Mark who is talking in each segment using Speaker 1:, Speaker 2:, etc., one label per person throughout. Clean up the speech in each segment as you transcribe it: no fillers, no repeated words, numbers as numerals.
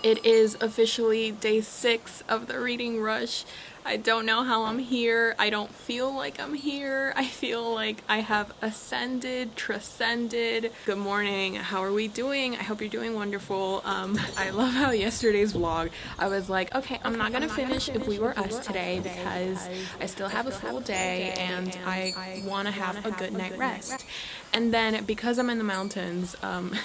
Speaker 1: It is officially day 6 of the reading rush. I don't know how I'm here. I don't feel like I'm here. I feel like I have ascended, transcended. Good morning. How are we doing? I hope you're doing wonderful. I love how yesterday's vlog, I was like, okay, I'm not gonna finish If We Were Us today because I still have a full day and I want to have a good night rest. And then because I'm in the mountains,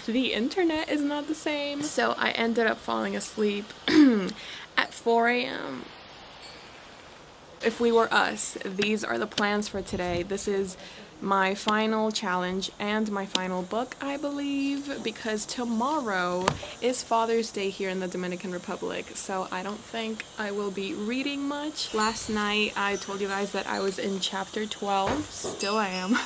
Speaker 1: the internet is not the same. So I ended up falling asleep at 4 a.m. If We Were Us, these are the plans for today. This is my final challenge and my final book, I believe, because tomorrow is Father's Day here in the Dominican Republic, so I don't think I will be reading much. Last night I told you guys that I was in chapter 12, still I am,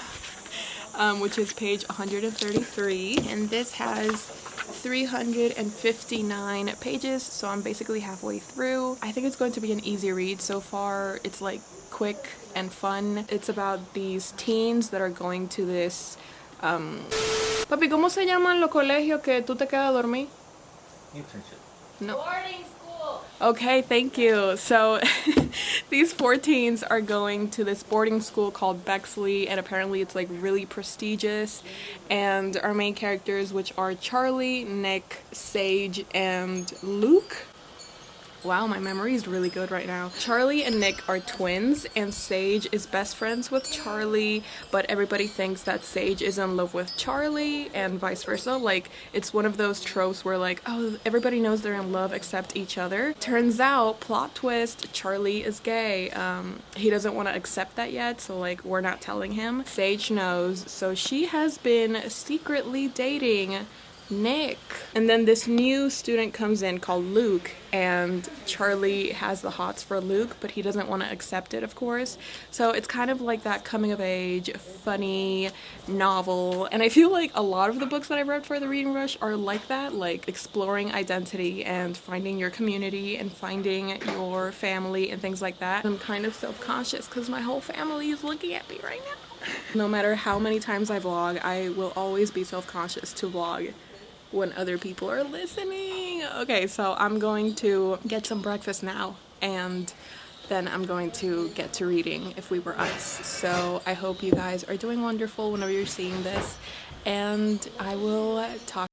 Speaker 1: which is page 133, and this has 359 pages, so I'm basically halfway through. I think it's going to be an easy read so far. It's like quick and fun. It's about these teens that are going to this Papi, ¿cómo se llaman los colegios que tú te quedas a dormir?
Speaker 2: Internship.
Speaker 1: No.
Speaker 3: Boarding school.
Speaker 1: Okay, thank you. So these 4 teens are going to this boarding school called Bexley, and apparently it's like really prestigious. And our main characters, which are Charlie, Nick, Sage, and Luke. Wow, my memory is really good right now. Charlie and Nick are twins, and Sage is best friends with Charlie, but everybody thinks that Sage is in love with Charlie, and vice versa. Like, it's one of those tropes where, like, oh, everybody knows they're in love except each other. Turns out, plot twist, Charlie is gay. He doesn't want to accept that yet, so, like, we're not telling him. Sage knows, so she has been secretly dating Nick. And then this new student comes in called Luke, and Charlie has the hots for Luke, but he doesn't want to accept it, of course. So it's kind of like that coming of age, funny novel. And I feel like a lot of the books that I've read for the reading rush are like that, like exploring identity and finding your community and finding your family and things like that. I'm kind of self-conscious because my whole family is looking at me right now. No matter how many times I vlog, I will always be self-conscious to vlog when other people are listening. Okay, so I'm going to get some breakfast now, and then I'm going to get to reading If We Were Us. So I hope you guys are doing wonderful whenever you're seeing this, and I will talk.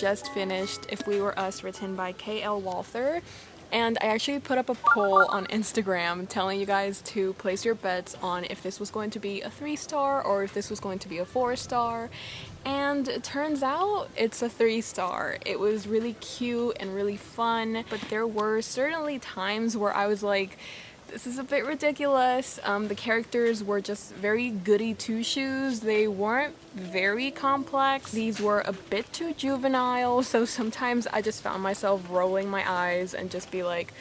Speaker 1: Just finished If We Were Us, written by K.L. Walther, and I actually put up a poll on Instagram telling you guys to place your bets on if this was going to be a 3-star or if this was going to be a 4-star, and it turns out it's a 3-star. It was really cute and really fun, but there were certainly times where I was like, this is a bit ridiculous. The characters were just very goody two-shoes. They weren't very complex. These were a bit too juvenile, so sometimes I just found myself rolling my eyes and just be like,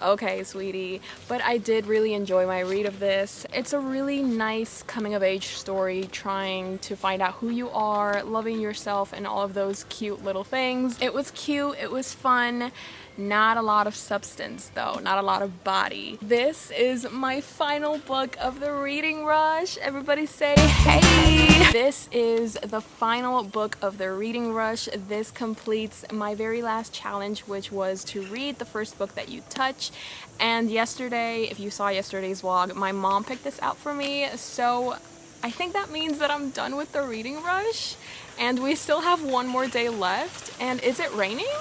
Speaker 1: Okay, sweetie, but I did really enjoy my read of this. It's a really nice coming-of-age story trying to find out who you are, loving yourself, and all of those cute little things. It was cute, it was fun. Not a lot of substance though, not a lot of body. This is my final book of the reading rush. Everybody say hey! This is the final book of the reading rush. This completes my very last challenge, which was to read the first book that you touch. And yesterday, if you saw yesterday's vlog, my mom picked this out for me, so I think that means that I'm done with the reading rush. And we still have one more day left. And is it raining?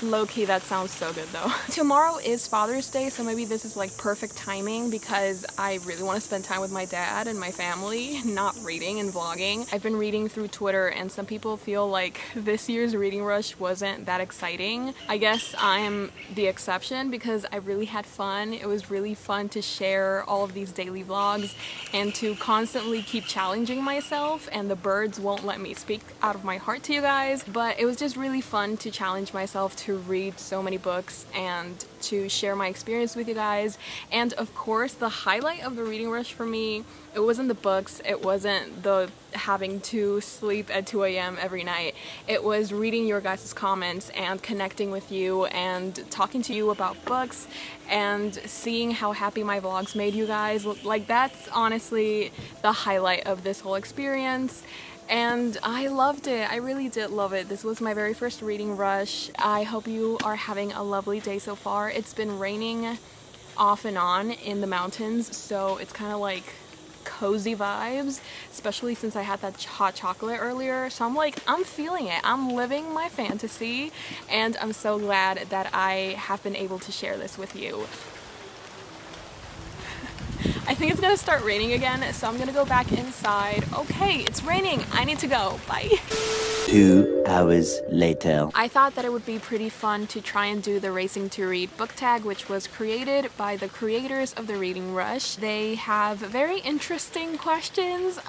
Speaker 1: Low-key, that sounds so good though. Tomorrow is Father's Day, so maybe this is like perfect timing because I really want to spend time with my dad and my family, not reading and vlogging. I've been reading through Twitter and some people feel like this year's reading rush wasn't that exciting. I guess I'm the exception because I really had fun. It was really fun to share all of these daily vlogs and to constantly keep challenging myself, and the birds won't let me speak out of my heart to you guys, but it was just really fun to challenge myself to read so many books and to share my experience with you guys. And of course, the highlight of the reading rush for me, it wasn't the books, it wasn't the having to sleep at 2 a.m. every night. It was reading your guys' comments and connecting with you and talking to you about books and seeing how happy my vlogs made you guys. Like, that's honestly the highlight of this whole experience. And I loved it. I really did love it. This was my very first reading rush. I hope you are having a lovely day so far. It's been raining off and on in the mountains, so it's kind of like cozy vibes, especially since I had that hot chocolate earlier. So I'm feeling it. I'm living my fantasy, and I'm so glad that I have been able to share this with you. I think it's gonna start raining again, so I'm gonna go back inside. Okay, it's raining. I need to go. Bye.
Speaker 2: 2 hours later.
Speaker 1: I thought that it would be pretty fun to try and do the Racing to Read book tag, which was created by the creators of the Reading Rush. They have very interesting questions.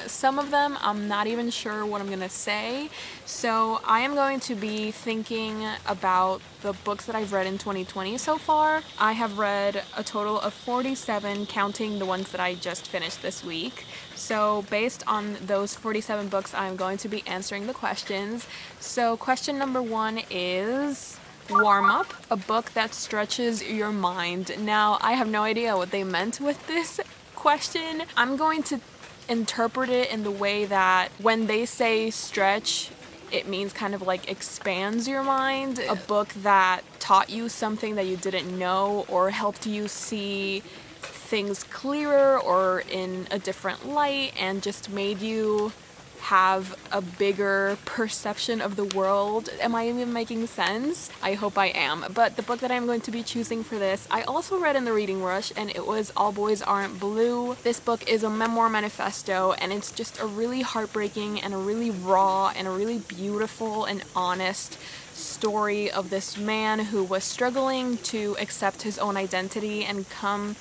Speaker 1: Some of them I'm not even sure what I'm gonna say. So I am going to be thinking about the books that I've read in 2020 so far. I have read a total of 47, counting the ones that I just finished this week. So based on those 47 books, I'm going to be answering the questions. So question number 1 is Warm Up, a book that stretches your mind. Now, I have no idea what they meant with this question. I'm going to interpret it in the way that when they say stretch, it means kind of like expands your mind. A book that taught you something that you didn't know or helped you see things clearer or in a different light and just made you have a bigger perception of the world. Am I even making sense? I hope I am. But the book that I'm going to be choosing for this, I also read in the reading rush, and it was All Boys Aren't Blue. This book is a memoir manifesto, and it's just a really heartbreaking and a really raw and a really beautiful and honest story of this man who was struggling to accept his own identity and come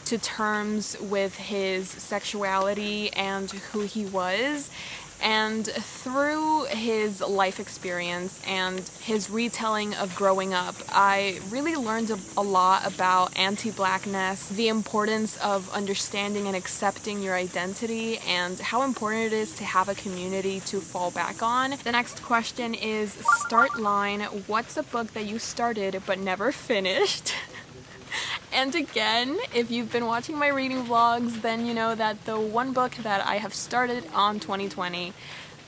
Speaker 1: to terms with his sexuality and who he was. And through his life experience and his retelling of growing up, I really learned a lot about anti-blackness, the importance of understanding and accepting your identity, and how important it is to have a community to fall back on. The next question is start line. What's a book that you started but never finished? And again, if you've been watching my reading vlogs, then you know that the one book that I have started on 2020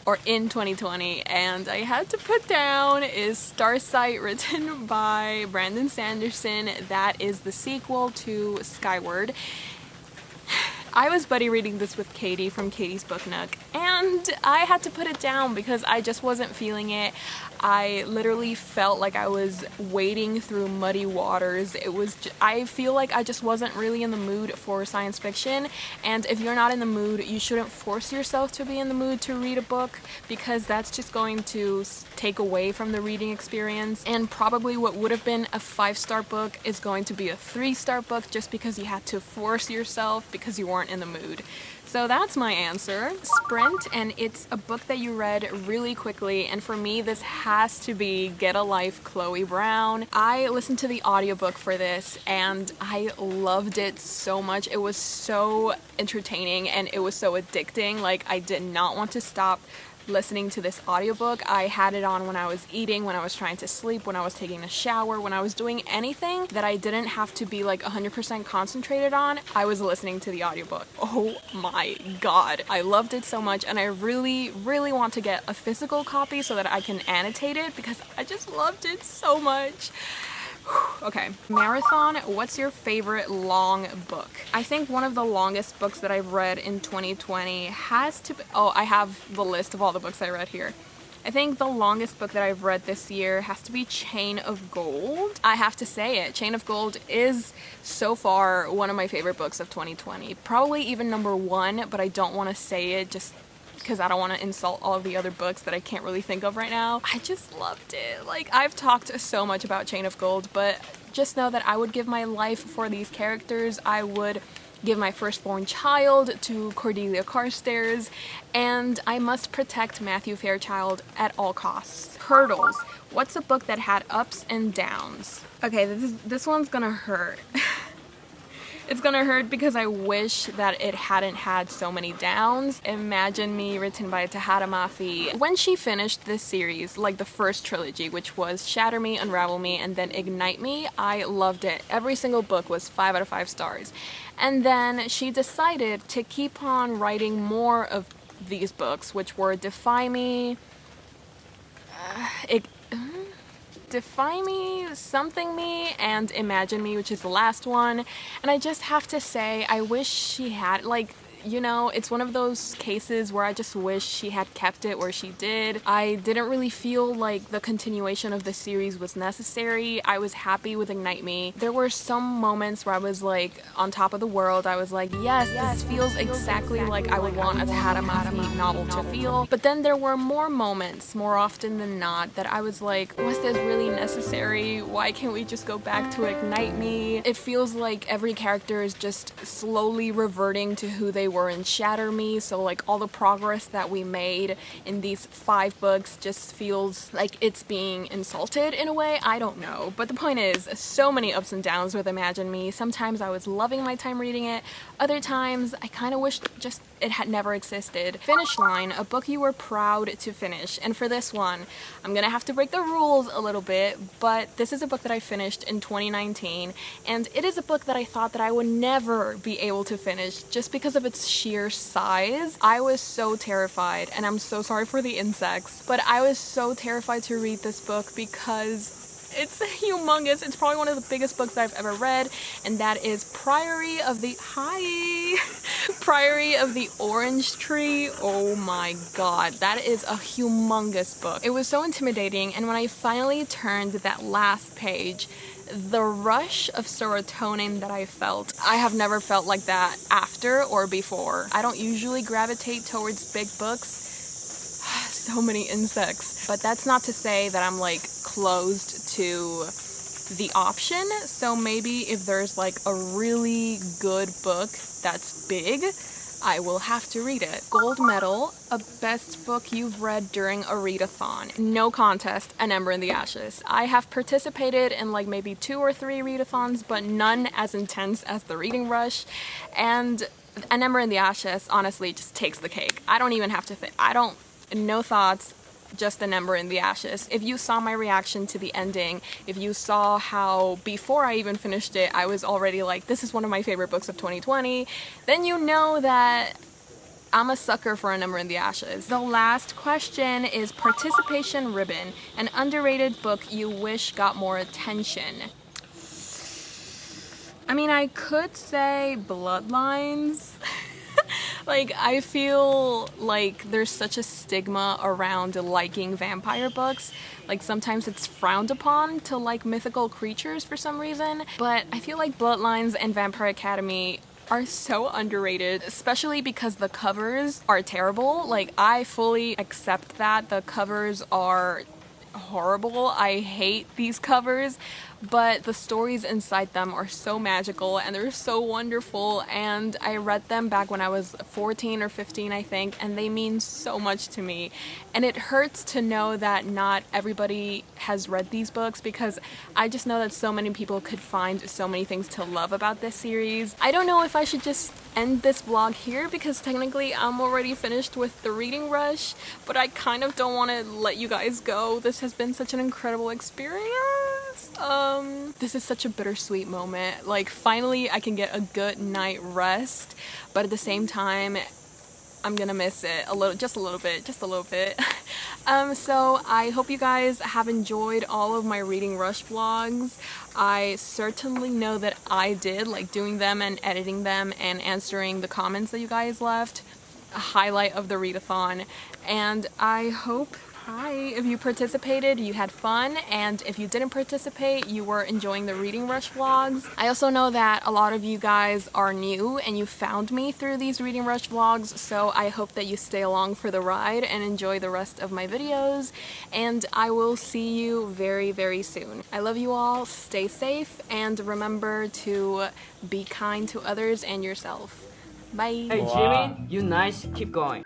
Speaker 1: or in 2020 and I had to put down is Starsight, written by Brandon Sanderson. That is the sequel to Skyward. I was buddy reading this with Katie from Katie's Book Nook, and I had to put it down because I just wasn't feeling it. I literally felt like I was wading through muddy waters. I feel like I just wasn't really in the mood for science fiction, and if you're not in the mood, you shouldn't force yourself to be in the mood to read a book, because that's just going to take away from the reading experience, and probably what would have been a 5-star book is going to be a 3-star book just because you had to force yourself because you weren't in the mood. So that's my answer. Sprint, and it's a book that you read really quickly, and for me this has to be Get a Life, Chloe Brown. I listened to the audiobook for this and I loved it so much. It was so entertaining and it was so addicting. Like, I did not want to stop listening to this audiobook. I had it on when I was eating, when I was trying to sleep, when I was taking a shower, when I was doing anything that I didn't have to be like 100% concentrated on. I was listening to the audiobook. Oh my god, I loved it so much, and I really want to get a physical copy so that I can annotate it because I just loved it so much. Okay, Marathon, what's your favorite long book? I think one of the longest books that I've read in 2020 has to be, oh, I have the list of all the books I read here. I think the longest book that I've read this year has to be Chain of Gold. I have to say it, Chain of Gold is so far one of my favorite books of 2020. Probably even number one, but I don't want to say it just because I don't want to insult all of the other books that I can't really think of right now. I just loved it. Like, I've talked so much about Chain of Gold, but just know that I would give my life for these characters. I would give my firstborn child to Cordelia Carstairs, and I must protect Matthew Fairchild at all costs. Hurdles. What's a book that had ups and downs? Okay, this one's gonna hurt. It's gonna hurt because I wish that it hadn't had so many downs. Imagine Me, written by Tahara Mafi. When she finished this series, like the first trilogy, which was Shatter Me, Unravel Me, and then Ignite Me, I loved it. Every single book was 5 out of 5 stars. And then she decided to keep on writing more of these books, which were Defy Me, Defy Me, Something Me, and Imagine Me, which is the last one. And I just have to say, I wish she had, like, you know, it's one of those cases where I just wish she had kept it where she did. I didn't really feel like the continuation of the series was necessary. I was happy with Ignite Me. There were some moments where I was like on top of the world. I was like, yes, this feels exactly like I would want a Tahara Mafi novel to feel. But then there were more moments, more often than not, that I was like, was this really necessary? Why can't we just go back to Ignite Me? It feels like every character is just slowly reverting to who they were in Shatter Me, so like all the progress that we made in these 5 books just feels like it's being insulted in a way. I don't know, but the point is, so many ups and downs with Imagine Me. Sometimes I was loving my time reading it, other times I kind of wished just it had never existed. Finish Line, a book you were proud to finish, and for this one I'm gonna have to break the rules a little bit, but this is a book that I finished in 2019, and it is a book that I thought that I would never be able to finish just because of its sheer size. I was so terrified, and I'm so sorry for the insects, but I was so terrified to read this book because it's humongous. It's probably one of the biggest books that I've ever read, and that is Priory of the Priory of the Orange Tree. Oh my god, that is a humongous book. It was so intimidating, and when I finally turned that last page, the rush of serotonin that I felt, I have never felt like that after or before. I don't usually gravitate towards big books. So many insects. But that's not to say that I'm like closed to the option. So maybe if there's like a really good book that's big, I will have to read it. Gold medal, a best book you've read during a readathon. No contest, An Ember in the Ashes. I have participated in like maybe 2 or 3 readathons, but none as intense as the Reading Rush. And An Ember in the Ashes honestly just takes the cake. I don't even have to think. No thoughts, just An Ember in the Ashes. If you saw my reaction to the ending, if you saw how before I even finished it, I was already like, this is one of my favorite books of 2020, then you know that I'm a sucker for An Ember in the Ashes. The last question is Participation Ribbon, an underrated book you wish got more attention. I mean, I could say Bloodlines. Like, I feel like there's such a stigma around liking vampire books. Like, sometimes it's frowned upon to like mythical creatures for some reason. But I feel like Bloodlines and Vampire Academy are so underrated, especially because the covers are terrible. Like, I fully accept that the covers are horrible. I hate these covers. but the stories inside them are so magical and they're so wonderful, and I read them back when I was 14 or 15, I think, and they mean so much to me. And it hurts to know that not everybody has read these books, because I just know that so many people could find so many things to love about this series. I don't know if I should just end this vlog here, because technically I'm already finished with the reading rush, but I kind of don't want to let you guys go. This has been such an incredible experience. This is such a bittersweet moment. Like, finally I can get a good night rest, but at the same time I'm gonna miss it a little, just a little bit. So I hope you guys have enjoyed all of my reading rush vlogs. I certainly know that I did, like doing them and editing them and answering the comments that you guys left, a highlight of the readathon. And I hope, if you participated, you had fun, and if you didn't participate, you were enjoying the reading rush vlogs. I also know that a lot of you guys are new and you found me through these reading rush vlogs, so I hope that you stay along for the ride and enjoy the rest of my videos, and I will see you very, very soon. I love you all, stay safe, and remember to be kind to others and yourself. Bye!
Speaker 3: Hey Jimmy, you nice, keep going.